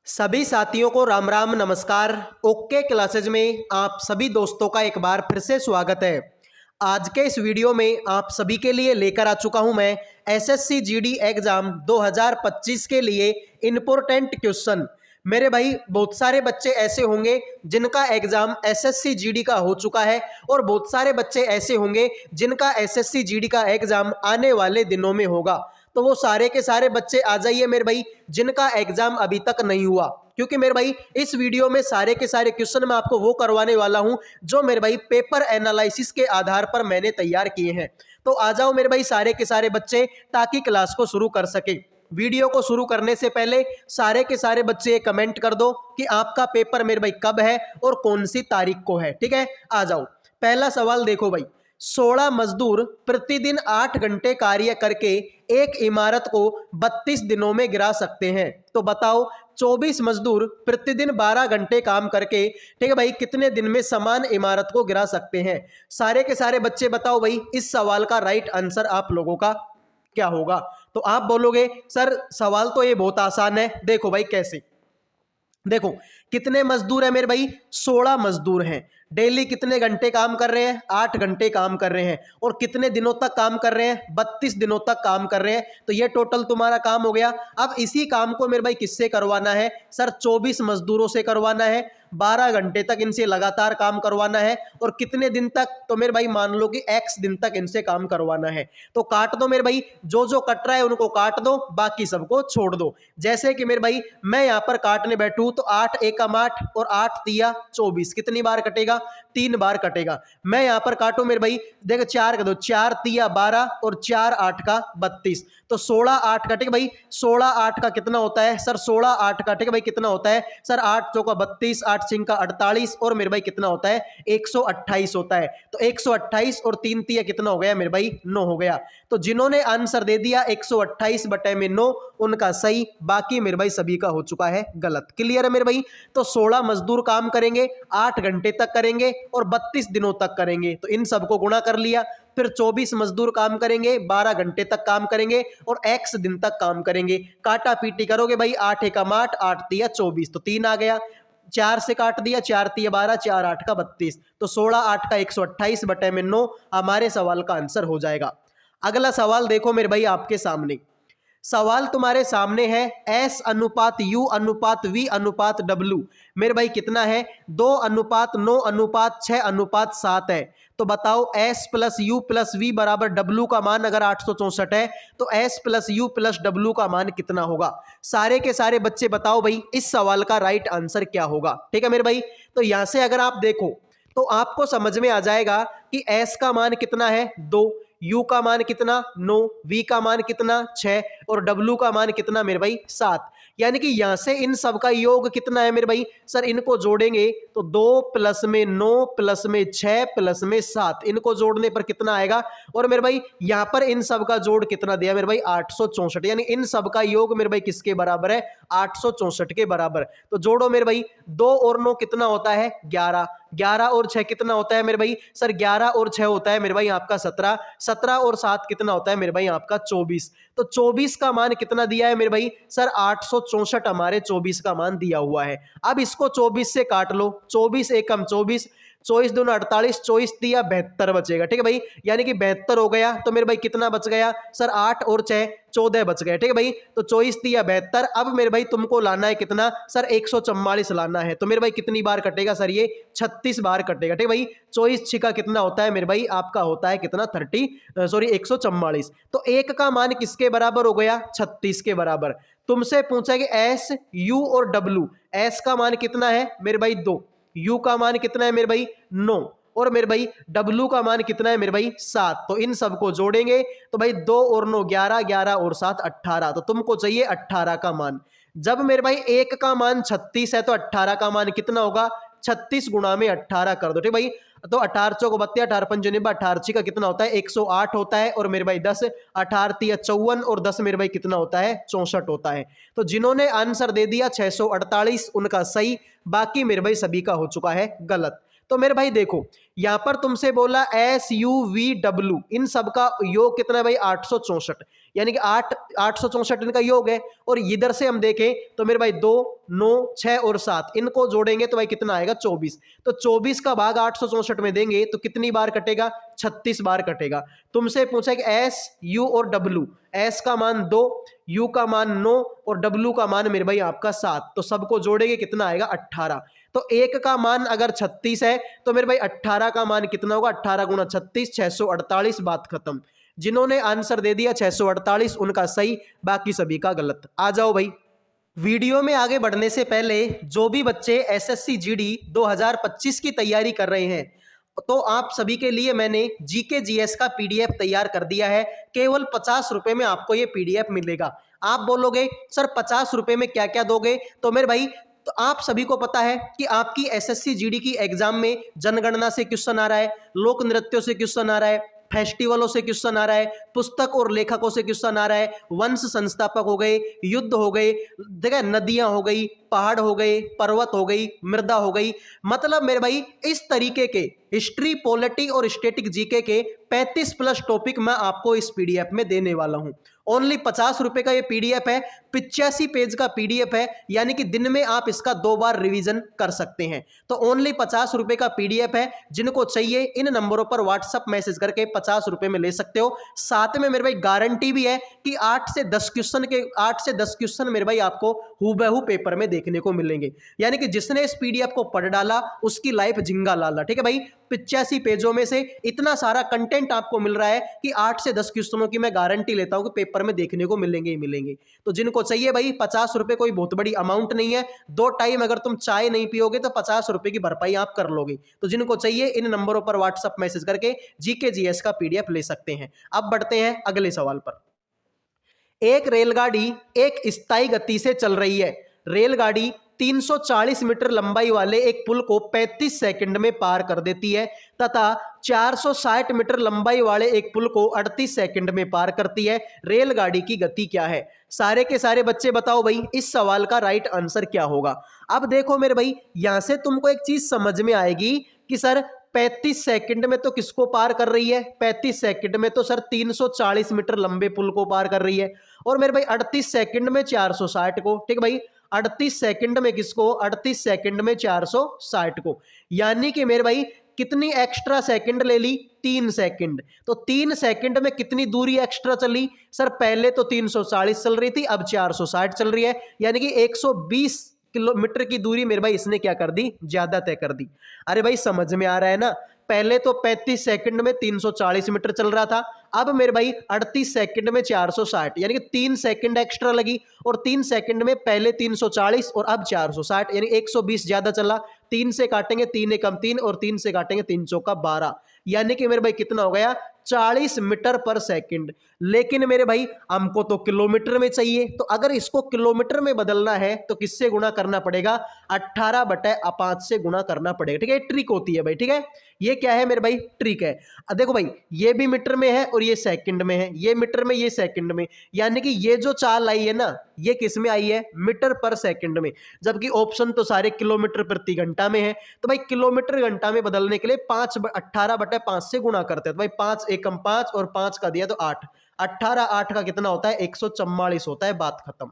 सभी साथियों को राम राम नमस्कार। ओके क्लासेज में आप सभी दोस्तों का एक बार फिर से स्वागत है। आज के इस वीडियो में आप सभी के लिए लेकर आ चुका हूं मैं एसएससी जीडी एग्जाम 2025 के लिए इंपॉर्टेंट क्वेश्चन। मेरे भाई बहुत सारे बच्चे ऐसे होंगे जिनका एग्जाम एसएससी जीडी का हो चुका है और बहुत सारे बच्चे ऐसे होंगे जिनका एसएससी जीडी का एग्जाम आने वाले दिनों में होगा। तो वो सारे के सारे बच्चे आ जाइए मेरे भाई जिनका एग्जाम अभी तक नहीं हुआ, क्योंकि मेरे भाई इस वीडियो में सारे के सारे क्वेश्चन मैं आपको वो करवाने वाला हूं जो मेरे भाई पेपर एनालिसिस के आधार पर मैंने तैयार किए हैं। तो आ जाओ मेरे भाई सारे के सारे बच्चे ताकि क्लास को शुरू कर सके। वीडियो को शुरू करने से पहले सारे के सारे बच्चे कमेंट कर दो कि आपका पेपर मेरे भाई कब है और कौन सी तारीख को है। ठीक है, आ जाओ। पहला सवाल देखो भाई, 16 मजदूर प्रतिदिन 8 घंटे कार्य करके एक इमारत को 32 दिनों में गिरा सकते हैं। तो बताओ 24 मजदूर प्रतिदिन 12 घंटे काम करके, ठीक है भाई, कितने दिन में समान इमारत को गिरा सकते हैं। सारे के सारे बच्चे बताओ भाई इस सवाल का राइट आंसर आप लोगों का क्या होगा। तो आप बोलोगे सर सवाल तो ये बहुत आसान है। देखो भाई कैसे, देखो कितने मजदूर है मेरे भाई, 16 मजदूर हैं। डेली कितने घंटे काम कर रहे हैं, 8 घंटे काम कर रहे हैं। और कितने दिनों तक काम कर रहे हैं, 32 दिनों तक काम कर रहे हैं। तो ये टोटल तुम्हारा काम हो गया। अब इसी काम को मेरे भाई किससे करवाना है, सर 24 मजदूरों से करवाना है। 12 घंटे तक इनसे लगातार काम करवाना है। और कितने दिन तक, तो मेरे भाई मान लो कि x दिन तक इनसे काम करवाना है। तो काट दो मेरे भाई, जो जो कट रहा है उनको काट दो, बाकी सबको छोड़ दो। जैसे कि मेरे भाई मैं यहाँ पर काटने बैठूं तो 8 एकम 8 और 8 तिया 24, कितनी बार कटेगा, 3 बार कटेगा। मैं यहाँ पर काटू मेरे भाई, देखो 4 का दो, 4 तिया 12 और 4 8 का 32। तो 16 8 कटेगा भाई, 16 8 का कितना होता है सर, 16 8 कटेगा भाई कितना होता है सर, 8 चौका 32, 8 सिंह का 48 और मेरे भाई कितना होता है 128 होता है। तो 128 और 3 तिया कितना हो गया मेरे भाई, 9 हो गया। तो जिन्होंने आंसर दे दिया 128 बटे में 9 उनका सही, बाकी मेरे भाई सभी का हो चुका है गलत। क्लियर है मेरे भाई। तो 16 मजदूर काम करेंगे, 8 घंटे तक करेंगे और 32 दिनों तक करेंगे। तो इन सबको गुणा कर लिया। फिर 24 मजदूर काम करेंगे, 12 घंटे तक काम करेंगे और x दिन तक काम करेंगे। काटा पीटी करोगे भाई, 8 एकम 8, 8 तिया 24, तो 3 आ गया। 4 से काट दिया, 4 तिया 12, 4 8 का 32। तो 16 8 का 128 बटे में 9 हमारे सवाल का आंसर हो जाएगा। अगला सवाल देखो मेरे भाई आपके सामने, सवाल तुम्हारे सामने है S अनुपात U अनुपात V अनुपात W। मेरे भाई कितना है, 2 अनुपात 9 अनुपात 6 अनुपात 7 है। तो बताओ S plus U plus V बराबर W का मान अगर 864 है तो S plus U plus W का मान कितना होगा। सारे के सारे बच्चे बताओ भाई इस सवाल का राइट आंसर क्या होगा। ठीक है मेरे भाई। तो यहां से अगर आप देखो तो आपको समझ में आ जाएगा कि S का मान कितना है 2, U का मान कितना 9, V का मान कितना 6 और W का मान कितना मेरे भाई 7। यानी कि यहां से इन सब का योग कितना है मेरे भाई, सर इनको जोड़ेंगे तो 2 प्लस में 9 प्लस में 6 प्लस में 7, इनको जोड़ने पर कितना आएगा। और मेरे भाई यहां पर इन सब का जोड़ कितना दिया मेरे भाई 864, यानी इन सब का योग मेरे भाई किसके बराबर है 864 के बराबर। तो जोड़ो मेरे भाई, 2 और 9 कितना होता है 11, 11 और 6 कितना होता है मेरे भाई, सर 11 और 6 होता है मेरे भाई आपका 17, 17 और 7 कितना होता है मेरे भाई आपका 24। तो 24 का मान कितना दिया है मेरे भाई, सर 864 हमारे 24 का मान दिया हुआ है। अब इसको 24 से काट लो, 24 एकम 24, 24 दूना 48, 24 दिया 72 बचेगा। ठीक है भाई, यानी कि 72 हो गया। तो मेरे भाई कितना बच गया सर, 8 और 6 14 बच गए। ठीक है भाई, तो 24 दिया 72। अब मेरे भाई तुमको लाना है कितना सर, 144 लाना है। तो मेरे भाई कितनी बार कटेगा सर, ये 36 बार कटेगा। ठीक है भाई, 24 छिका कितना होता है मेरे भाई आपका होता है कितना 144। तो एक का मान किसके बराबर हो गया 36 के बराबर। तुमसे पूछा कि S U और W, S का मान कितना है मेरे भाई 2, U का मान कितना है मेरे भाई 9 और मेरे भाई W का मान कितना है मेरे भाई 7। तो इन सबको जोड़ेंगे तो भाई 2 और 9 11, 11 और 7 18। तो तुमको चाहिए 18 का मान। जब मेरे भाई एक का मान 36 है तो 18 का मान कितना होगा, 36 गुणा में 18 कर दो। ठीक भाई, तो 18 चौक 32, 18 पंच 18 का कितना होता है 108 होता है। और मेरे भाई 10, 18 तिया 54 और 10 मेरे भाई कितना होता है 64 होता है। तो जिन्होंने आंसर दे दिया 648 उनका सही, बाकी मेरे भाई सभी का हो चुका है गलत। तो मेरे भाई देखो यहाँ पर तुमसे बोला SUVW, इन सब का योग कितना है भाई 864, यानी कि 864 इनका योग है। और इधर से हम देखें तो मेरे भाई 2, 9, 6 और 7 इनको जोड़ेंगे तो भाई कितना आएगा 24। तो 24 का भाग 864 में देंगे तो कितनी बार कटेगा, 36 बार कटेगा। तुमसे पूछा कि S, U और W, S का मान 2, U का मान 9 और W का मान मेरे भाई आपका 7, तो सबको जोड़ेंगे कितना आएगा 18। तो एक का मान अगर 36 है तो मेरे भाई 18 का मान कितना होगा, 18 गुना 36, 648, बात खत्म। जिन्होंने आंसर दे दिया 648 उनका सही, बाकी सभी का गलत। आ जाओ भाई। वीडियो में आगे बढ़ने से पहले जो भी बच्चे SSC GD 2025 की तैयारी कर रहे हैं तो आप सभी के लिए मैंने GK GS का PDF तैयार कर दिया है। केवल 50 रुपए में आपको ये PDF मिलेगा। आप बोलोगे सर 50 रुपए में क्या क्या दोगे, तो मेरे भाई तो आप सभी को पता है कि आपकी SSC GD की एग्जाम में जनगणना से क्वेश्चन आ रहा है, लोक नृत्यों से क्वेश्चन आ रहा है, फेस्टिवलों से क्वेश्चन आ रहा है, पुस्तक और लेखकों से क्वेश्चन आ रहा है, वंश संस्थापक हो गए, युद्ध हो गए, देखा नदियां हो गई, पहाड़ हो गए, पर्वत हो गई, मृदा हो गई। मतलब मेरे भाई इस तरीके के हिस्ट्री, पॉलिटी और स्टैटिक जीके के 35 प्लस टॉपिक मैं आपको इस PDF में देने वाला हूं। ओनली 50 रुपए का ये PDF है, 85 पेज का PDF है, यानी कि दिन में आप इसका 2 बार रिवीजन कर सकते हैं। तो ओनली 50 रुपए का PDF है। जिनको चाहिए इन नंबरों पर व्हाट्सएप मैसेज करके 50 रुपए में ले सकते हो। साथ में मेरे भाई गारंटी भी है कि 8 से 10 क्वेश्चन मेरे भाई आपको हूबहू पेपर में देखने को मिलेंगे। यानी कि जिसने इस PDF को पढ़ डाला उसकी लाइफ जिंगा लाला। ठीक है भाई, 85 पेजों में से इतना सारा कंटेंट आपको मिल रहा है कि 8 से 10 क्वेश्चनों की मैं गारंटी लेता हूं कि पेपर में देखने को मिलेंगे ही मिलेंगे। तो जिनको चाहिए भाई 50 रुपए कोई बहुत बड़ी अमाउंट नहीं है। 2 टाइम अगर तुम चाय नहीं पियोगे तो 50 रुपए की भरपाई आप कर लोगे। तो जिनको चाहिए इन नंबरों पर व्हाट्सएप मैसेज करके GK GS का PDF ले सकते हैं। अब बढ़ते हैं अगले सवाल पर। एक रेलगाड़ी एक स्थायी गति से चल रही है। रेलगाड़ी 340 मीटर लंबाई वाले एक पुल को 35 सेकंड में पार कर देती है तथा 460 मीटर लंबाई वाले एक पुल को 38 सेकंड में पार करती है। रेलगाड़ी की गति क्या है? सारे के सारे बच्चे बताओ भाई इस सवाल का राइट आंसर क्या होगा। अब देखो मेरे भाई यहां से तुमको एक चीज समझ में आएगी कि सर 35 सेकंड में तो किसको पार कर रही है? 35 सेकंड में तो सर 340 मीटर लंबे पुल को पार कर रही है। और मेरे भाई 38 सेकंड में 460 को। ठीक भाई, 38 सेकंड में किसको? 38 सेकंड में 460 को। यानी कि मेरे भाई कितनी एक्स्ट्रा सेकंड ले ली? 3 सेकंड। तो 3 सेकंड में कितनी दूरी एक्स्ट्रा चली? सर पहले तो 340 चल रही थी, अब 460 चल रही है, यानी कि 120 किलोमीटर की दूरी मेरे भाई इसने क्या कर दी? ज्यादा तय कर दी। अरे भाई समझ में आ रहा है ना? पहले तो 35 सेकंड में 340 मीटर चल रहा था, अब मेरे भाई 38 सेकंड में 460, यानी कि 3 सेकंड एक्स्ट्रा लगी। और 3 सेकंड में पहले 340 और अब 460, यानी 120 ज्यादा चला। 3 से काटेंगे 3 एकम 3 और 3 से काटेंगे 3 चौका 12, यानी कि मेरे भाई कितना हो गया? 40 मीटर पर सेकंड। लेकिन मेरे भाई हमको तो किलोमीटर में चाहिए, तो अगर इसको किलोमीटर में बदलना है तो किससे गुणा करना पड़ेगा? 18/5 से गुणा करना पड़ेगा। ठीक है, ट्रिक होती है भाई। ठीक है, ये क्या है मेरे भाई? ट्रिक है। देखो भाई ये भी मीटर में है और ये सेकंड में है, ये मीटर में ये सेकंड में, यानी कि ये जो चाल आई है ना ये किस में आई है? मीटर पर सेकंड में, जबकि ऑप्शन तो सारे किलोमीटर प्रति घंटा में है। तो भाई किलोमीटर घंटा में बदलने के लिए 18/5 से गुणा करते हैं। तो भाई 5 एकम 5 और 5 का दिया तो 8, 18 8 का कितना होता है? 144 होता है। बात खत्म।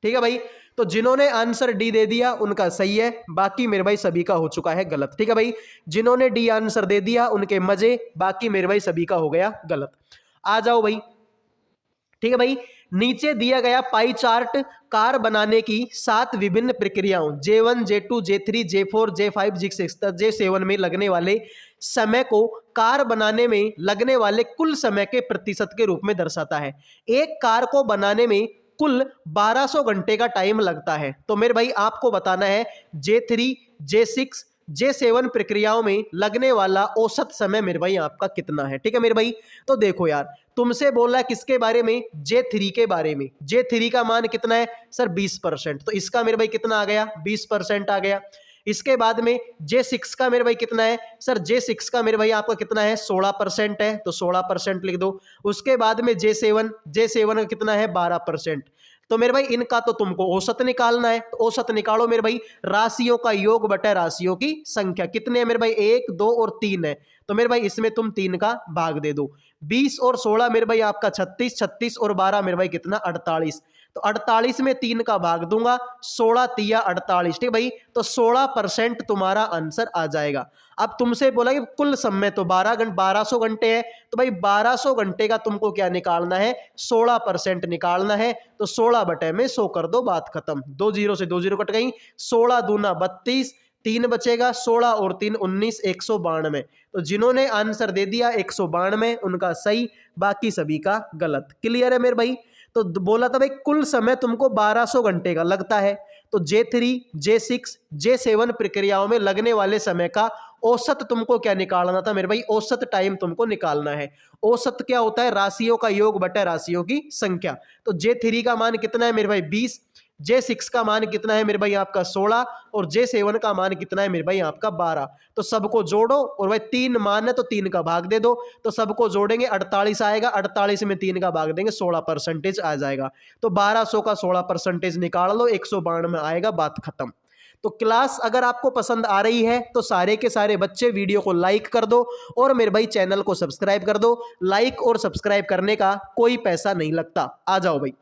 ठीक है भाई, तो जिन्होंने आंसर डी दे दिया उनका सही है, बाकी मेरे भाई सभी का हो चुका है गलत। ठीक है भाई, जिन्होंने डी आंसर दे दिया उनके मजे, बाकी मेरे भाई सभी का हो गया गलत। आ जाओ भाई। ठीक है भाई, नीचे दिया गया पाई चार्ट कार बनाने की 7 विभिन्न प्रक्रियाओं J1, J2, J3, J4, J5, J6, J7 में लगने वाले समय को कार बनाने में लगने वाले कुल समय के प्रतिशत के रूप में दर्शाता है। एक कार को बनाने में कुल 1200 घंटे का टाइम लगता है। तो मेरे भाई आपको बताना है J3, J6, J7 प्रक्रियाओं में लगने वाला औसत समय मेरे भाई आपका कितना है। ठीक है मेरे भाई, तो देखो यार तुमसे बोला किसके बारे में? J3 के बारे में। J3 का मान कितना है? सर 20%। तो इसका मेरे भाई कितना आ गया? 20% आ गया। इसके बाद में J6 का मेरे भाई कितना है? सर J6 का मेरे भाई आपका कितना है? 16% है, तो 16% लिख दो। उसके बाद में J7 का कितना है? 12%। तो मेरे भाई इनका तो तुमको औसत निकालना है, तो औसत निकालो मेरे भाई। राशियों का योग बटा राशियों की संख्या कितने हैं मेरे भाई, 1 2 और 3 है। तो मेरे भाई इसमें तुम 3 का भाग दे दो। 20 और 16 मेरे भाई आपका 36, 36 और 12 मेरे भाई कितना 48। तो 48 में 3 का भाग दूंगा, 16 तिया 48, ठीक भाई। तो 16% तुम्हारा आंसर आ जाएगा। अब तुमसे बोला कि कुल समय तो 1200 घंटे है, तो भाई 1200 घंटे का तुमको क्या निकालना है, 16% निकालना है। तो 16 बटे में 100 कर दो, बात खत्म। 2 जीरो से 2 जीरो कट गई, 16 दूना 32, 3 बचेगा, 16 और 3 19, 192। तो जिन्होंने आंसर दे दिया 192 उनका सही, बाकी सभी का गलत। क्लियर है मेरे भाई। तो बोला था भाई कुल समय तुमको 1200 घंटे का लगता है, तो J3 J6 J7 प्रक्रियाओं में लगने वाले समय का औसत तुमको क्या निकालना था मेरे भाई, औसत टाइम तुमको निकालना है। औसत क्या होता है, राशियों का योग बटा राशियों की संख्या। तो J3 का मान कितना है मेरे भाई 20, J6 का मान कितना है मेरे भाई आपका 16 और J7 का मान कितना है मेरे भाई आपका 12। तो सबको जोड़ो और भाई 3 मान है तो 3 का भाग दे दो। तो सबको जोड़ेंगे 48 आएगा, 48 में 3 का भाग देंगे 16% आ जाएगा। तो 1200 का 16% निकाल लो, 192 आएगा, बात खत्म। तो क्लास अगर आपको पसंद आ रही है तो सारे के सारे बच्चे वीडियो को लाइक कर दो और मेरे भाई चैनल को सब्सक्राइब कर दो। लाइक और सब्सक्राइब करने का कोई पैसा नहीं लगता। आ जाओ भाई।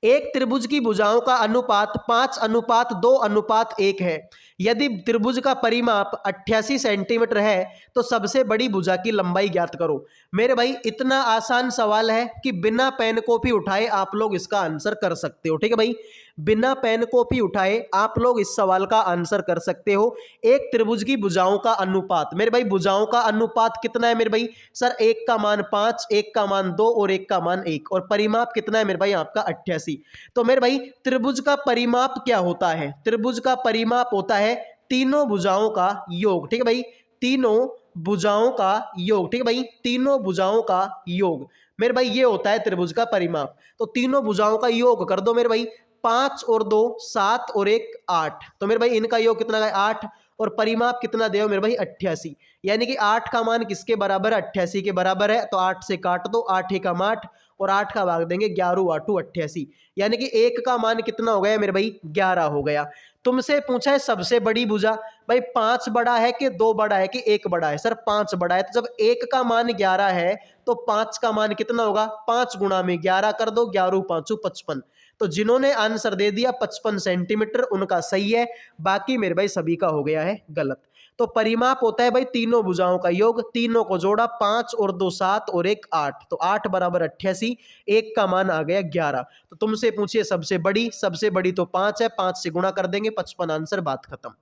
एक त्रिभुज की भुजाओं का अनुपात 5:2:1 है। यदि त्रिभुज का परिमाप 88 सेंटीमीटर है तो सबसे बड़ी भुजा की लंबाई ज्ञात करो। मेरे भाई इतना आसान सवाल है कि बिना पेन कॉपी उठाए आप लोग इसका आंसर कर सकते हो, ठीक है भाई। बिना पेन कॉपी उठाए आप लोग इस सवाल का आंसर कर सकते हो। एक त्रिभुज की भुजाओं का अनुपात, मेरे भाई भुजाओं का अनुपात कितना है मेरे भाई, सर एक का मान 5, एक का मान 2 और एक का मान 1, और परिमाप कितना है मेरे भाई आपका 88। तो मेरे भाई त्रिभुज का परिमाप क्या होता है, त्रिभुज का परिमाप होता है तीनों भुजाओं का योग, ठीक है भाई। तीनों भुजाओं का योग, ठीक है भाई, तीनों भुजाओं का योग मेरे भाई ये होता है त्रिभुज का परिमाप। तो तीनों भुजाओं का योग कर दो मेरे भाई, 5 और 2 7 और 1 8। तो मेरे भाई इनका योग कितना है 8, और परिमाप कितना दे मेरे भाई 88। यानी कि 8 का मान किसके बराबर है, 88 के बराबर है। तो 8 से काट दो, 8 एकम 8 और 8 का भाग देंगे 11 8 88। यानी कि 1 का मान कितना हो गया मेरे भाई 11 हो गया। तुमसे पूछा है सबसे बड़ी भुजा, भाई 5 बड़ा है कि 2 बड़ा है कि 1 बड़ा है, सर 5 बड़ा है। तो जब 1 का मान 11 है तो 5 का मान कितना होगा, 5 गुणा में 11 कर दो, 11 5 55। तो जिन्होंने आंसर दे दिया 55 सेंटीमीटर उनका सही है, बाकी मेरे भाई सभी का हो गया है गलत। तो परिमाप होता है भाई तीनों भुजाओं का योग, तीनों को जोड़ा 5 और 2 7 और 1 8। तो 8 बराबर 88, 1 का मान आ गया 11। तो तुमसे पूछिए सबसे बड़ी तो 5 है, 5 से गुणा कर देंगे 55, आंसर, बात खत्म।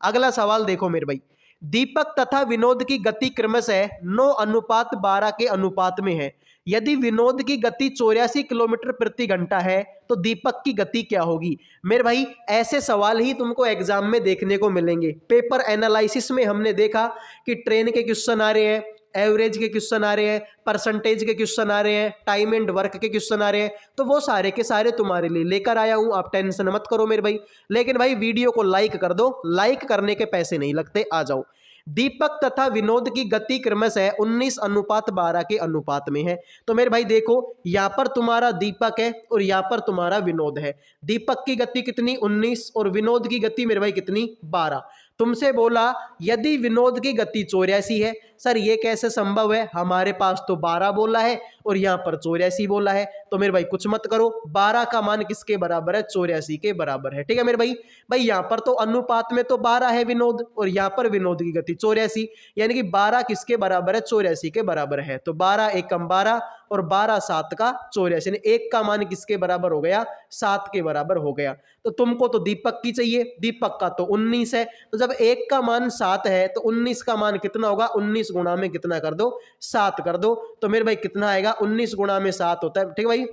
अगला सवाल देखो मेरे भाई, दीपक तथा विनोद की गति क्रमशः 9:12 के अनुपात में है। यदि विनोद की गति 84 किलोमीटर प्रति घंटा है तो दीपक की गति क्या होगी। मेरे भाई ऐसे सवाल ही तुमको एग्जाम में देखने को मिलेंगे। पेपर एनालिसिस में हमने देखा कि ट्रेन के क्वेश्चन आ रहे हैं, एवरेज के क्वेश्चन आ रहे हैं, परसेंटेज के क्वेश्चन आ रहे हैं, टाइम एंड वर्क के क्वेश्चन आ रहे हैं। तो वो सारे के सारे तुम्हारे लिए लेकर आया हूं, आप टेंशन मत करो मेरे भाई। लेकिन भाई वीडियो को लाइक कर दो, लाइक करने के पैसे नहीं लगते। आ जाओ। दीपक तथा विनोद की गति क्रमशः 19:12 के अनुपात में है। तो मेरे भाई देखो यहां पर तुम्हारा दीपक है और यहां पर तुम्हारा विनोद है। दीपक की गति कितनी 19 और विनोद की गति मेरे भाई कितनी 12। तुमसे बोला यदि विनोद की गति 84 है, सर ये कैसे संभव है, हमारे पास तो 12 बोला है और यहाँ पर 84 बोला है। तो मेरे भाई कुछ मत करो, 12 का मान किसके बराबर है, 84 के बराबर है, ठीक है मेरे भाई। भाई यहाँ पर तो अनुपात में तो 12 है विनोद और यहाँ पर विनोद की गति 84, यानी कि 12 किसके बराबर है, 84 के बराबर है। तो 12 एकम 12 और 12 7 का 84, यानी 1 का मान किसके बराबर हो गया, 7 के बराबर हो गया। तो तुमको तो दीपक की चाहिए, दीपक का तो 19 है। तो जब 1 का मान 7 है तो 19 का मान कितना होगा, 19 गुणा में कितना कर दो, 7 कर दो। तो मेरे भाई कितना आएगा, 19 गुणा में 7 होता है, ठीक है भाई,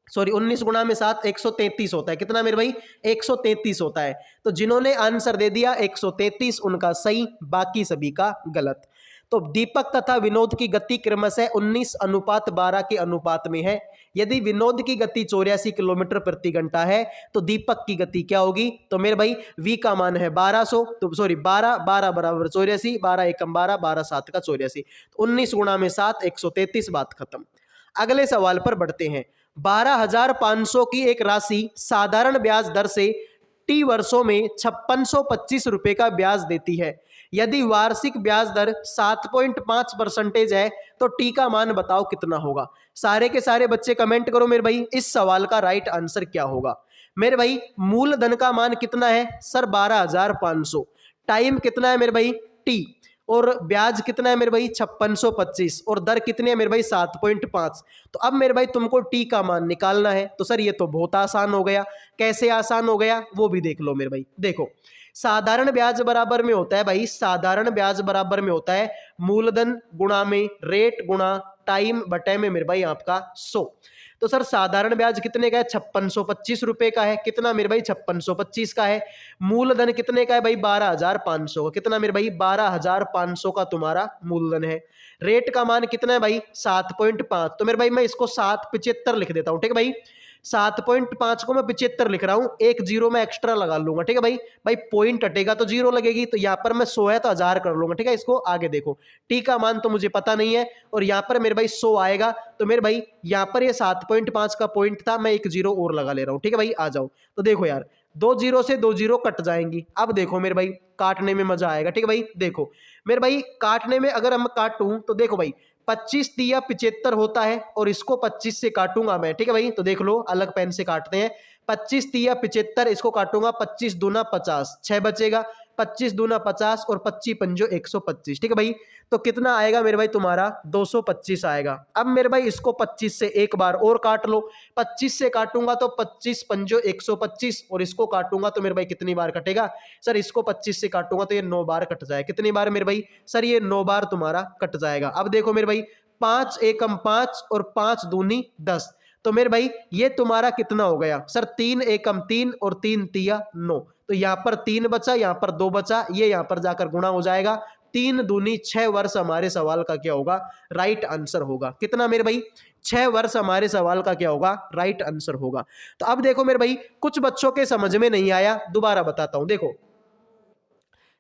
सॉरी 19 गुणा में 7 133 होता है। कितना मेरे भाई 133 होता है। तो जिन्होंने आंसर दे दिया 133 उनका सही, बाकी सभी का गलत। तो दीपक तथा विनोद की गति क्रमशः 19:12 के अनुपात में है। यदि विनोद की गति 84 किलोमीटर प्रति घंटा है तो दीपक की गति क्या होगी। तो मेरे भाई v का मान है 1200, तो सॉरी 12 बराबर 84, 12 एकम 12, 12 7 का 84। 19 गुणा में 7 133, बात खत्म। अगले सवाल पर बढ़ते हैं। 12,500 की एक राशि साधारण ब्याज दर से टी वर्षों में 5625 रुपए का ब्याज देती है। यदि वार्षिक ब्याज दर 7.5% है तो टी का मान बताओ कितना होगा। सारे के सारे बच्चे कमेंट करो मेरे भाई, इस सवाल का राइट आंसर क्या होगा। मेरे भाई मूलधन का मान कितना है सर 12,500, टाइम कितना है मेरे भाई टी, और ब्याज कितना है मेरे भाई 5625, और दर कितनी है मेरे भाई 7.5। तो अब मेरे भाई तुमको टी का मान निकालना है। तो सर ये तो बहुत आसान हो गया। कैसे आसान हो गया वो भी देख लो मेरे भाई। देखो साधारण ब्याज बराबर में होता है भाई, साधारण ब्याज बराबर में होता है मूलधन गुणा में रेट गुणा टाइम बटे में मेरे भाई आपका 100। तो सर साधारण ब्याज कितने का है 5625 रुपए का है। कितना मेरे भाई 5625 का है। मूलधन कितने का है भाई 12,500 का। कितना मेरे भाई 12,500 का तुम्हारा मूलधन है। रेट का मान कितना है भाई 7.5। तो मेरे भाई मैं इसको 775 लिख देता हूं, ठीक है भाई। 7.5 को मैं 75 लिख रहा हूं, एक जीरो में एक्स्ट्रा लगा लूंगा, ठीक है भाई। भाई पॉइंट हटेगा तो जीरो लगेगी, तो यहाँ पर मैं 100 है तो 1000 कर लूंगा, ठीक है। इसको आगे देखो, टी का मान तो मुझे पता नहीं है, और यहाँ पर मेरे भाई 100 आएगा, तो मेरे भाई यहाँ पर ये 7.5 का पॉइंट था, मैं एक जीरो और लगा ले रहा हूँ, ठीक है भाई। आ जाओ, तो देखो यार 2 जीरो से 2 जीरो कट जाएंगी। अब देखो मेरे भाई काटने में मजा आएगा, ठीक है भाई। देखो मेरे भाई काटने में अगर हम काटूं तो देखो भाई 25 तिया 75 होता है, और इसको 25 से काटूंगा मैं, ठीक है भाई। तो देख लो अलग पेन से काटते हैं। 25 तिया 75, इसको काटूंगा 25 दूना 50, 6 बचेगा। 25 दूना 50 और 25 पंजो 125, ठीक है भाई। तो कितना आएगा मेरे भाई तुम्हारा 225 आएगा। अब मेरे भाई इसको 25 से एक बार और काट लो। 25 से काटूंगा तो 25 पंजो 125, और इसको काटूंगा तो मेरे भाई कितनी बार कटेगा सर। इसको 25 से काटूंगा तो ये 9 बार कट जाए। कितनी बार मेरे भाई सर ये 9 बार तुम्हारा कट जाएगा। अब देखो मेरे भाई 5 एकम 5 और 5 दूनी 10, तो मेरे भाई ये तुम्हारा कितना हो गया सर 3 एकम 3 और 3 तिया 9। तो यहाँ पर 3 बचा, यहाँ पर 2 बचा, ये यहाँ पर जाकर गुणा हो जाएगा। 3 दूनी 6 वर्ष हमारे सवाल का क्या होगा राइट आंसर होगा। कितना मेरे भाई 6 वर्ष हमारे सवाल का क्या होगा राइट आंसर होगा। तो अब देखो मेरे भाई कुछ बच्चों के समझ में नहीं आया, दोबारा बताता हूं। देखो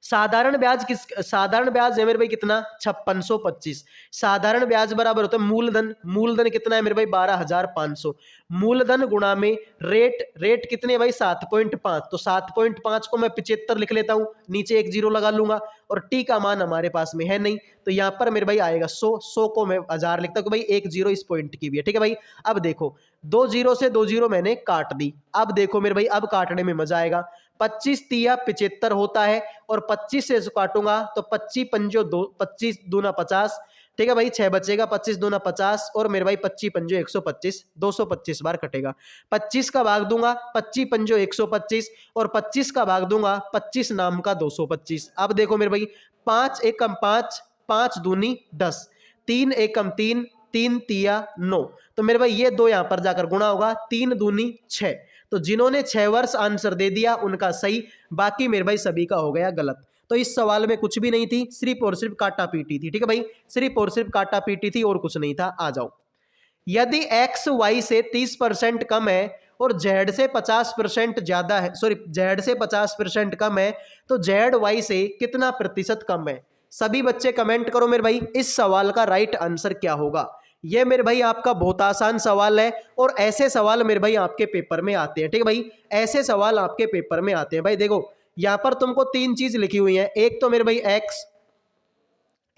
साधारण ब्याज है मेरे भाई कितना 5625। साधारण ब्याज बराबर होता है मूलधन, मूलधन कितना है मेरे भाई 12,500, मूलधन गुणा में रेट कितने भाई 7.5। तो 7.5 को मैं 75 लिख लेता हूं, नीचे एक जीरो लगा लूंगा, और टी का मान हमारे पास में है नहीं, तो यहाँ पर मेरे भाई आएगा 100 को मैं 1000 लिखता हूँ, भाई एक जीरो इस पॉइंट की भी है, ठीक है भाई। अब देखो 2 जीरो से 2 जीरो मैंने काट दी। अब देखो मेरे भाई अब काटने में मजा आएगा। 25 तिया 75 होता है, और 25 से काटूंगा तो 25 पंजो 2, 25 दूना 50, ठीक है भाई 6 बचेगा। 25 दूना 50, और मेरे भाई 25 पंजो 125, 225 बार कटेगा। 25 का भाग दूंगा 25 पंजो 125, और 25 का भाग दूंगा 25 नाम का 225। अब देखो मेरे भाई 5 एकम 5, 5 दूनी 10, 3 एकम 3, 3 तिया 9। तो मेरे भाई ये दो यहां पर जाकर गुणा होगा, 3 दूनी 6। तो जिन्होंने 6 वर्ष आंसर दे दिया उनका सही, बाकी मेरे भाई सभी का हो गया गलत। तो इस सवाल में कुछ भी नहीं थी, सिर्फ और सिर्फ काटा पीटी थी, ठीक है भाई, सिर्फ और सिर्फ काटा पीटी थी और कुछ नहीं था। आ जाओ, यदि एक्स वाई से 30% कम है और जेड से 50% ज्यादा है, सॉरी जेड से 50% कम है, तो जेड वाई से कितना प्रतिशत कम है। सभी बच्चे कमेंट करो मेरे भाई, इस सवाल का राइट आंसर क्या होगा। ये मेरे भाई आपका बहुत आसान सवाल है, और ऐसे सवाल मेरे भाई आपके पेपर में आते हैं, ठीक है भाई, ऐसे सवाल आपके पेपर में आते हैं। भाई देखो यहां पर तुमको 3 चीज लिखी हुई है, एक तो मेरे भाई एक्स,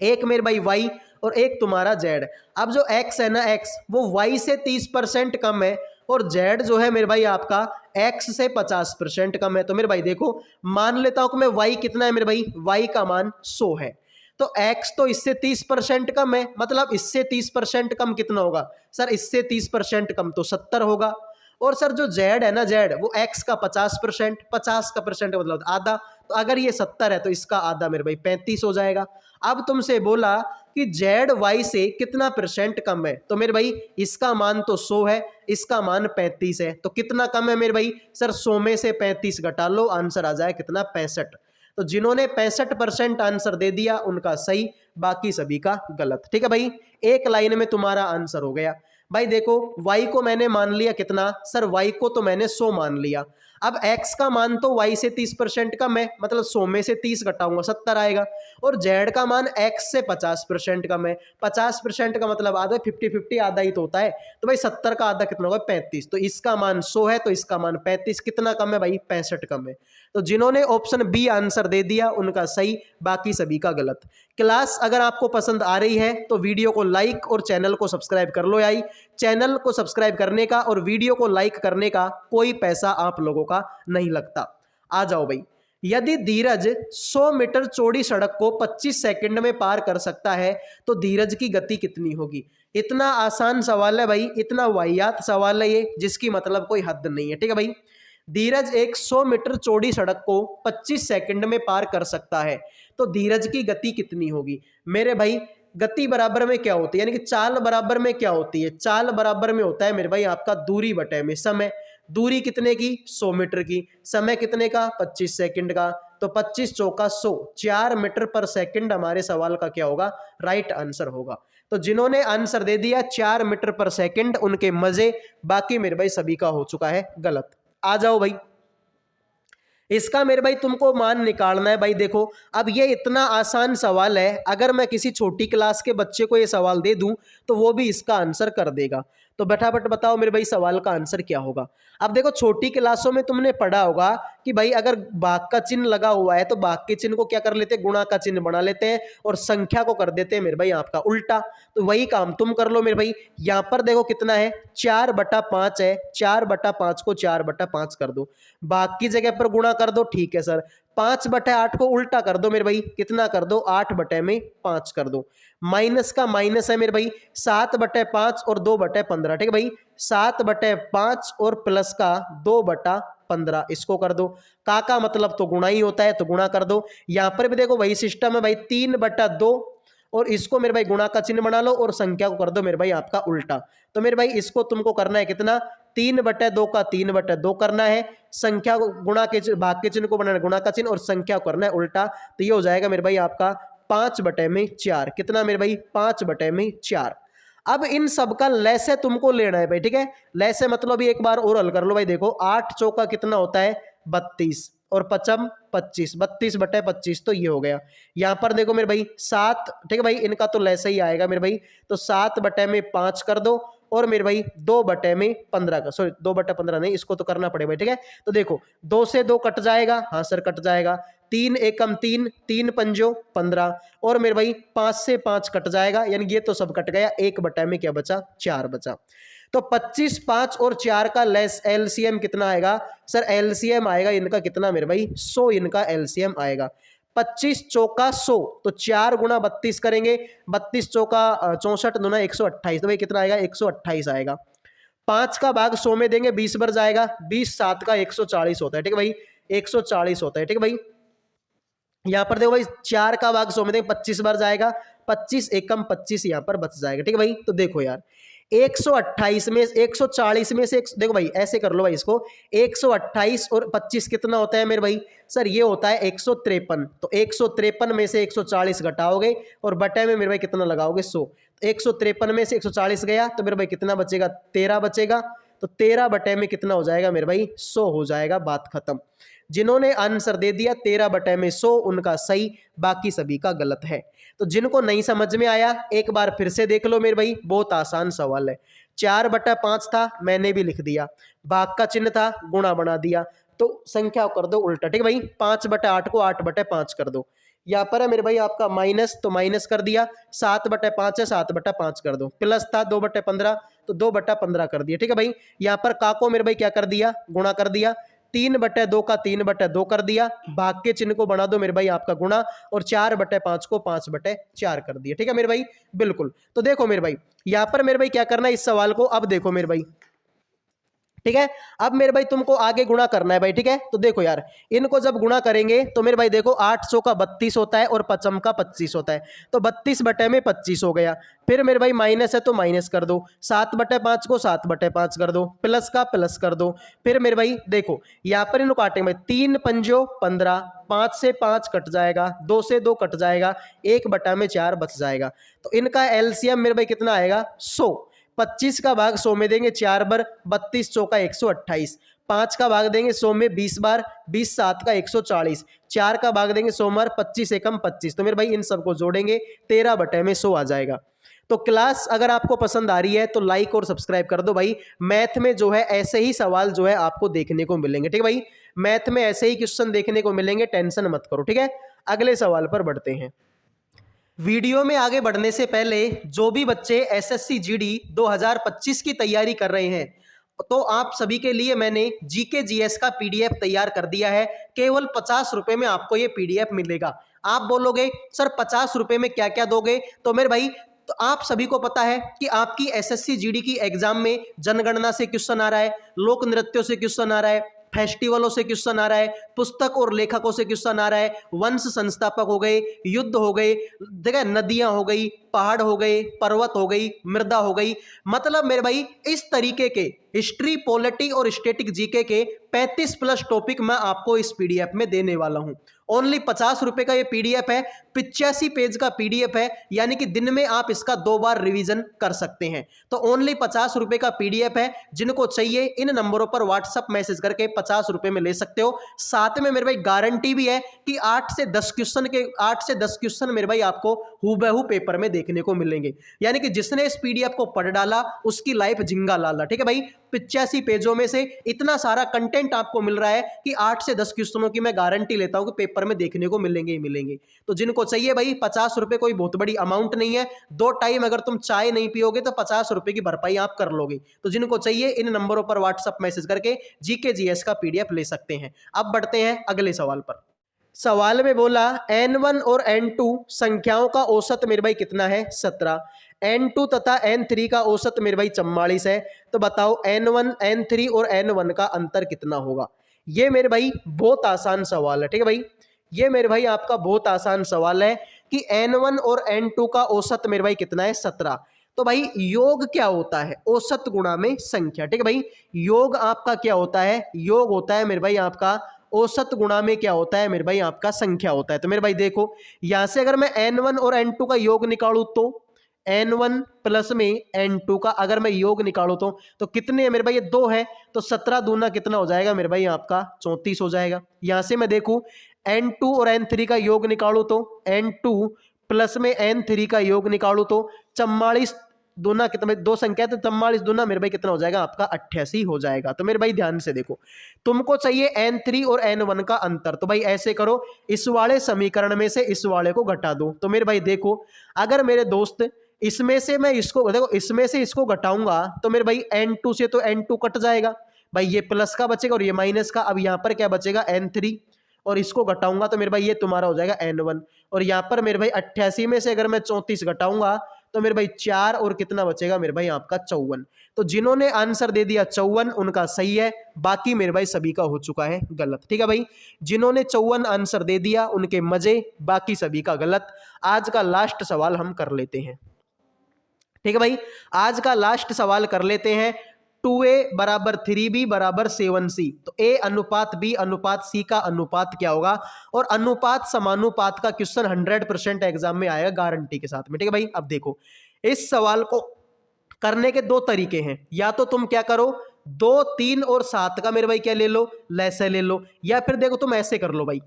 एक मेरे भाई वाई, और एक तुम्हारा जेड। अब जो एक्स है ना, एक्स वो वाई से 30% कम है, और जेड जो है मेरे भाई आपका एक्स से 50% कम है। तो मेरे भाई देखो मान लेता हूं कि मैं वाई कितना है मेरे भाई, वाई का मान 100 है, तो x तो इससे 30% कम है, मतलब इससे 30% कम कितना होगा सर, इससे 30% कम तो 70 होगा। और सर जो z है ना, z वो x का 50%, 50 का परसेंट मतलब आधा, तो अगर ये 70 है तो इसका आधा मेरे भाई 35 हो जाएगा। अब तुमसे बोला कि z y से कितना परसेंट कम है, तो मेरे भाई इसका मान तो 100 है, इसका मान 35 है, तो कितना कम है मेरे भाई सर 100 में से 35 घटा लो, आंसर आ जाए कितना 65। तो जिन्होंने 65% आंसर दे दिया उनका सही, बाकी सभी का गलत, ठीक है भाई। एक लाइन में तुम्हारा आंसर हो गया। भाई देखो y को मैंने मान लिया कितना सर, y को तो मैंने 100 मान लिया। अब x का मान तो y से 30% कम है, मतलब 100 में से 30 घटाऊंगा 70 आएगा। और z का मान x से 50% कम है, 50% का मतलब आधा, 50-50 आधा ही तो होता है। तो भाई 70 का आधा कितना होगा 35। तो इसका मान 100 है तो इसका मान 35। कितना कम है भाई 65 कम है। तो जिन्होंने ऑप्शन बी आंसर दे दिया उनका सही, बाकी सभी का गलत। क्लास अगर आपको पसंद आ रही है तो वीडियो को लाइक और चैनल को सब्सक्राइब कर लो। याई चैनल को सब्सक्राइब करने का और वीडियो को लाइक करने का कोई पैसा आप लोगों का नहीं लगता। आ जाओ भाई। यदि धीरज 100 मीटर चौड़ी सड़क को 25 सेकंड में पार कर सकता है तो धीरज की गति कितनी होगी। इतना आसान सवाल है भाई, इतना वाहियात सवाल है ये जिसकी मतलब कोई हद नहीं है। ठीक है भाई, धीरज एक 100 मीटर चौड़ी सड़क को 25 सेकंड में पार कर सकता है तो धीरज की गति कितनी होगी। मेरे भाई गति बराबर में क्या होती है, यानी कि चाल बराबर में क्या होती है, चाल बराबर में होता है मेरे भाई आपका दूरी बटे में समय। दूरी कितने की 100 मीटर की, समय कितने का 25 सेकंड का। तो 25 चौका 100, 4 मीटर पर सेकंड हमारे सवाल का क्या होगा, राइट आंसर होगा। तो जिन्होंने आंसर दे दिया 4 मीटर पर सेकंड उनके मजे, बाकी मेरे भाई सभी का हो चुका है गलत। आ जाओ भाई, इसका मेरे भाई तुमको मान निकालना है। भाई देखो अब ये इतना आसान सवाल है, अगर मैं किसी छोटी क्लास के बच्चे को ये सवाल दे दूं तो वो भी इसका आंसर कर देगा। तो फटाफट बताओ मेरे भाई सवाल का आंसर क्या होगा। अब देखो छोटी क्लासों में तुमने पढ़ा होगा कि भाई अगर भाग का चिन्ह लगा हुआ है तो भाग के चिन्ह को क्या कर लेते हैं, गुणा का चिन्ह बना लेते हैं और संख्या को कर देते हैं मेरे भाई आपका उल्टा। तो वही काम तुम कर लो मेरे भाई। यहां पर देखो कितना है 4/5 है, 4/5 को 4/5 कर दो, भाग की जगह पर गुणा कर दो। ठीक है सर, 5/8 को उल्टा कर दो मेरे भाई, कितना कर दो 8/5 कर दो। माइनस का माइनस है मेरे भाई 7/5 और 2/15। ठीक है भाई, 7/5 और प्लस का 2/15 इसको कर दो। का मतलब तो गुणा ही होता है तो गुणा कर दो। यहां पर भी देखो वही सिस्टम है भाई, 3/2 और इसको मेरे भाई गुणा का चिन्ह बना लो और संख्या को कर दो मेरे भाई आपका उल्टा। तो मेरे भाई इसको तुमको करना है कितना, 3/2 का 3/2 करना है, संख्या को गुणा के भाग के चिन्ह को बनाना गुणा का चिन्ह और संख्या को करना है उल्टा। तो ये हो जाएगा मेरे भाई आपका 5/4। कितना मेरे भाई 5/4। अब इन सब का लैसे तुमको लेना है भाई। ठीक है, लैसे मतलब एक बार और हल कर लो भाई। देखो 8 चौका कितना होता है 32 और 5 25, 32/25 तो ये हो गया। यहां पर देखो मेरे भाई 7। ठीक है भाई, इनका तो लैसे ही आएगा मेरे भाई। तो 7/5 कर दो और मेरे भाई 2/15 का, सॉरी 2/15 नहीं, इसको तो करना पड़ेगा भाई। ठीक है, तो देखो 2 से 2 कट जाएगा, हाँ सर कट जाएगा। 3 एकम 3, 3 पंजो 15 और मेरे भाई 5 से 5 कट जाएगा, यानी ये तो सब कट गया। 1 में क्या बचा 4 बचा। तो 25, 5 और 4 का लेस एलसीएम कितना आएगा सर, एलसीएम आएगा इनका कितना मेरे भाई 100 इनका एलसीएम आएगा। 25 चौका 100 तो 4 गुणा 32 करेंगे, 32 चौका 64 दूना 128, तो भाई कितना आएगा 128 आएगा। 5 का भाग 100 में देंगे 20 बार जाएगा, 20 7 का 140 होता है। ठीक है भाई, 140 होता है। ठीक है भाई, यहां पर देखो भाई 4 का भाग 100 में देंगे 25 बार जाएगा, 25 एकम 25 यहां पर बच जाएगा। ठीक है भाई, तो देखो यार 128 में 140 में से देखो भाई ऐसे कर लो भाई इसको, 128 और 25 कितना होता है मेरे भाई सर, ये होता है 153। तो 153 में से 140 घटाओगे और बटे में मेरे भाई कितना लगाओगे 100। 153 में से 140 गया तो मेरे भाई कितना बचेगा 13 बचेगा। तो 13 बटे में कितना हो जाएगा मेरे भाई 100 हो जाएगा, बात खत्म। जिन्होंने आंसर दे दिया 13 बटे में 100 उनका सही, बाकी सभी का गलत है। तो जिनको नहीं समझ में आया एक बार फिर से देख लो मेरे भाई, बहुत आसान सवाल है। 4/5 था मैंने भी लिख दिया, भाग का चिन्ह था गुणा बना दिया, तो संख्या कर दो उल्टा। ठीक है भाई, 5/8 को 8/5 कर दो। यहाँ पर है मेरे भाई आपका माइनस, तो माइनस कर दिया। 7/5 है 7/5 कर दो। प्लस था 2/15 तो 2/15 कर दिया। ठीक है भाई, यहाँ पर का को मेरे भाई क्या कर दिया गुणा कर दिया। 3/2 का 3/2 कर दिया, भाग के चिन्ह को बना दो मेरे भाई आपका गुणा और 4/5 को 5/4 कर दिया। ठीक है मेरे भाई, बिल्कुल। तो देखो मेरे भाई यहाँ पर मेरे भाई क्या करना है इस सवाल को, अब देखो मेरे भाई। ठीक है, अब मेरे भाई तुमको आगे गुणा करना है भाई। ठीक है, तो देखो यार इनको जब गुणा करेंगे तो मेरे भाई देखो 800 का 32 होता है और 55 का 25 होता है, तो 32 बटे में 25 हो गया। फिर मेरे भाई माइनस है तो माइनस कर दो, 7/5 को 7/5 कर दो, प्लस का प्लस कर दो। फिर मेरे भाई देखो यहाँ पर इनको काटेंगे भाई, 3 पंजो 15, 5 से 5 कट जाएगा, 2 से 2 कट जाएगा, 1/4 बच जाएगा। तो इनका एलसीएम मेरे भाई कितना आएगा 100। 25 का भाग 100 में देंगे 4 बार, 32 चौका 128, 5 का भाग देंगे 100 में 20 बार, 20 7 का 140, 4 का भाग देंगे 100 बार, 25 एकम 25। तो मेरे भाई इन सबको जोड़ेंगे 13/100 आ जाएगा। तो क्लास अगर आपको पसंद आ रही है तो लाइक और सब्सक्राइब कर दो भाई। मैथ में जो है ऐसे ही सवाल जो है आपको देखने को मिलेंगे, ठीक है भाई। मैथ में ऐसे ही क्वेश्चन देखने को मिलेंगे, टेंशन मत करो, ठीक है। अगले सवाल पर बढ़ते हैं। वीडियो में आगे बढ़ने से पहले जो भी बच्चे एसएससी जीडी 2025 की तैयारी कर रहे हैं तो आप सभी के लिए मैंने जीके जीएस का पीडीएफ तैयार कर दिया है। केवल 50 रुपए में आपको ये पीडीएफ मिलेगा। आप बोलोगे सर 50 रुपए में क्या क्या दोगे, तो मेरे भाई तो आप सभी को पता है कि आपकी एसएससी जीडी की एग्जाम में जनगणना से क्वेश्चन आ रहा है, लोक नृत्यों से क्वेश्चन आ रहा है, फेस्टिवलों से क्वेश्चन आ रहा है, पुस्तक और लेखकों से क्वेश्चन आ रहा है, वंश संस्थापक हो गए, युद्ध हो गए, देखा नदियां हो गई, पहाड़ हो गए, पर्वत हो गई, मृदा हो गई। मतलब मेरे भाई इस तरीके के हिस्ट्री, पॉलिटी और स्टैटिक जीके के 35+ टॉपिक मैं आपको इस पीडीएफ में देने वाला हूं। ओनली 50 रुपए का ये पीडीएफ है, 85 पेज का पीडीएफ है, यानी कि दिन में आप इसका 2 बार रिवीजन कर सकते हैं। तो ओनली 50 रुपए का पीडीएफ है। जिनको चाहिए इन नंबरों पर व्हाट्सएप मैसेज करके 50 रुपए में ले सकते हो। साथ में मेरे भाई गारंटी भी है कि 8 से 10 क्वेश्चन मेरे भाई आपको हूबहू पेपर में देखने को मिलेंगे। यानी कि जिसने इस पीडीएफ को पढ़ डाला उसकी लाइफ जिंगा लाला, ठीक है भाई। 85 पेजों में से इतना सारा कंटेंट आपको मिल रहा है कि 8 से 10 क्वेश्चनों की मैं गारंटी लेता हूं कि पेपर में देखने को मिलेंगे ही मिलेंगे। तो जिनको चाहिए भाई 50 रुपए कोई बहुत बड़ी अमाउंट नहीं है। 2 टाइम अगर तुम चाय नहीं पियोगे तो 50 रुपए की भरपाई आप कर लोगे। तो जिनको चाहिए इन नंबरों पर व्हाट्सएप मैसेज करके जीके जीएस का पीडीएफ ले सकते हैं। अब बढ़ते हैं अगले सवाल पर। सवाल में बोला n1 और n2 संख्याओं का औसत मेरे भाई कितना है, 17। n2 तथा n3 का औसत मेरे भाई 44 है। तो बताओ n1 n3 और n1 का अंतर कितना होगा। ये मेरे भाई बहुत आसान सवाल है, ठीक है भाई। ये मेरे भाई आपका बहुत आसान सवाल है कि n1 और n2 का औसत मेरे भाई कितना है, 17। तो भाई योग क्या होता है, औसत गुणा में संख्या, ठीक है भाई। योग आपका क्या होता है, योग होता है मेरे भाई आपका औसत गुणा में क्या होता है मेरे भाई आपका संख्या होता है। तो मेरे भाई देखो यहां से अगर मैं n1 और n2 का योग निकालूं तो n1 प्लस में n2 का अगर मैं योग निकालूं तो कितने है मेरे भाई, ये 2 है। तो 17 दूना कितना हो जाएगा मेरे भाई आपका 34 हो जाएगा। यहां से मैं देखूं n2 और n3 का योग निकालूं तो n2 प्लस में n3 का योग निकालूं तो 44 दूना कितना, 2 संख्या तो 44 दूना मेरे भाई कितना हो जाएगा आपका 88 हो जाएगा। तो मेरे भाई ध्यान से देखो, तुमको चाहिए n3 और n1 का अंतर। तो भाई ऐसे करो, इस वाले समीकरण में से इस वाले को घटा दो। तो मेरे भाई देखो अगर मेरे दोस्त इसमें से मैं इसको देखो, इसमें से इसको घटाऊंगा तो मेरे भाई n2 से तो n2 कट जाएगा भाई, ये प्लस का बचेगा और ये माइनस का। अब यहाँ पर क्या बचेगा n3 और इसको घटाऊंगा तो मेरे भाई ये तुम्हारा हो जाएगा n1। और यहाँ पर मेरे भाई 88 में से अगर मैं 34 घटाऊंगा तो मेरे भाई 4 और कितना बचेगा मेरे भाई आपका 54। तो जिन्होंने आंसर दे दिया 54 उनका सही है, बाकी मेरे भाई सभी का हो चुका है गलत, ठीक है भाई। जिन्होंने 54 आंसर दे दिया उनके मजे, बाकी सभी का गलत। आज का लास्ट सवाल हम कर लेते हैं, ठीक है भाई। आज का लास्ट सवाल कर लेते हैं। 2a बराबर 3b बराबर 7c। तो a अनुपात b अनुपात c का अनुपात क्या होगा। और अनुपात समानुपात का क्वेश्चन 100% एग्जाम में आएगा गारंटी के साथ में, ठीक है भाई। अब देखो इस सवाल को करने के 2 तरीके हैं। या तो तुम क्या करो 2 3 और 7 का मेरे भाई क्या ले लो, लैसे ले लो। या फिर देखो तुम ऐसे कर लो भाई,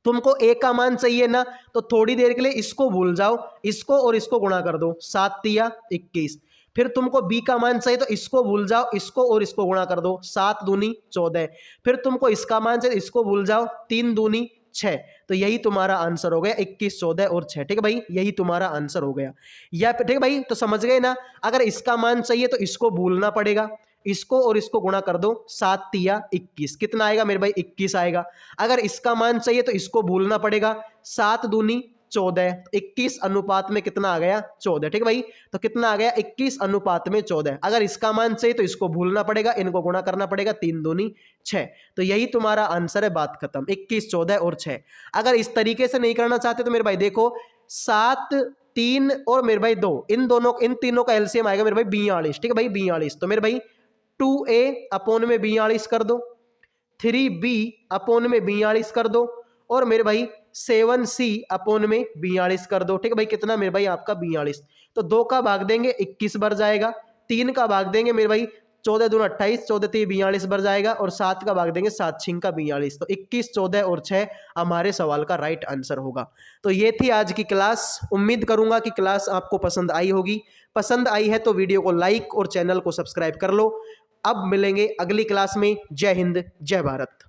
तुमको a का मान चाहिए ना तो थोड़ी देर के लिए इसको भूल जाओ, इसको और इसको गुणा कर दो, 7 तिया 21। फिर तुमको b का मान चाहिए तो इसको भूल जाओ, इसको और इसको गुणा कर दो, 7 दूनी 14। फिर तुमको इसका मान चाहिए, इसको भूल जाओ, 3 दूनी 6। तो यही तुम्हारा आंसर हो गया 21 14 और 6, ठीक है भाई। यही तुम्हारा आंसर हो गया। या ठीक है भाई, तो समझ गए ना। अगर इसका मान चाहिए तो इसको भूलना पड़ेगा, इसको और इसको गुणा कर दो, 7 तिया 21। कितना आएगा मेरे भाई 21 आएगा। अगर इसका मान चाहिए तो इसको भूलना पड़ेगा, 7 दूनी 14, 21 अनुपात में कितना आ गया 14, ठीक है भाई। तो कितना आ गया 21 अनुपात में 14। अगर इसका मान चाहिए तो इसको भूलना पड़ेगा, इनको गुणा करना पड़ेगा, 3 दूनी 6। तो यही तुम्हारा आंसर है, बात खत्म। 21 14 और 6। अगर इस तरीके से नहीं करना चाहते तो मेरे भाई देखो 7 3 और मेरे भाई 2, इन तीनों का एलसीएम आएगा मेरे भाई 42, ठीक है भाई 42। तो मेरे भाई 2a अपॉन में 42 कर दो, 3b अपॉन में 42 कर दो और मेरे भाई 7c अपॉन में 42 कर दो, ठीक है भाई। कितना मेरे भाई आपका 42। तो 2 का भाग देंगे 21 बार जाएगा, 3 का भाग देंगे मेरे भाई 14 दूना 28, 14 3 42 बढ़ जाएगा और 7 का भाग देंगे 7 6 का 42, तो 21, 14 और 6 हमारे सवाल का राइट आंसर होगा। तो ये थी आज की क्लास। उम्मीद करूंगा कि क्लास आपको पसंद आई होगी। पसंद आई है तो वीडियो को लाइक और चैनल को सब्सक्राइब कर लो। अब मिलेंगे अगली क्लास में। जय हिंद, जय भारत।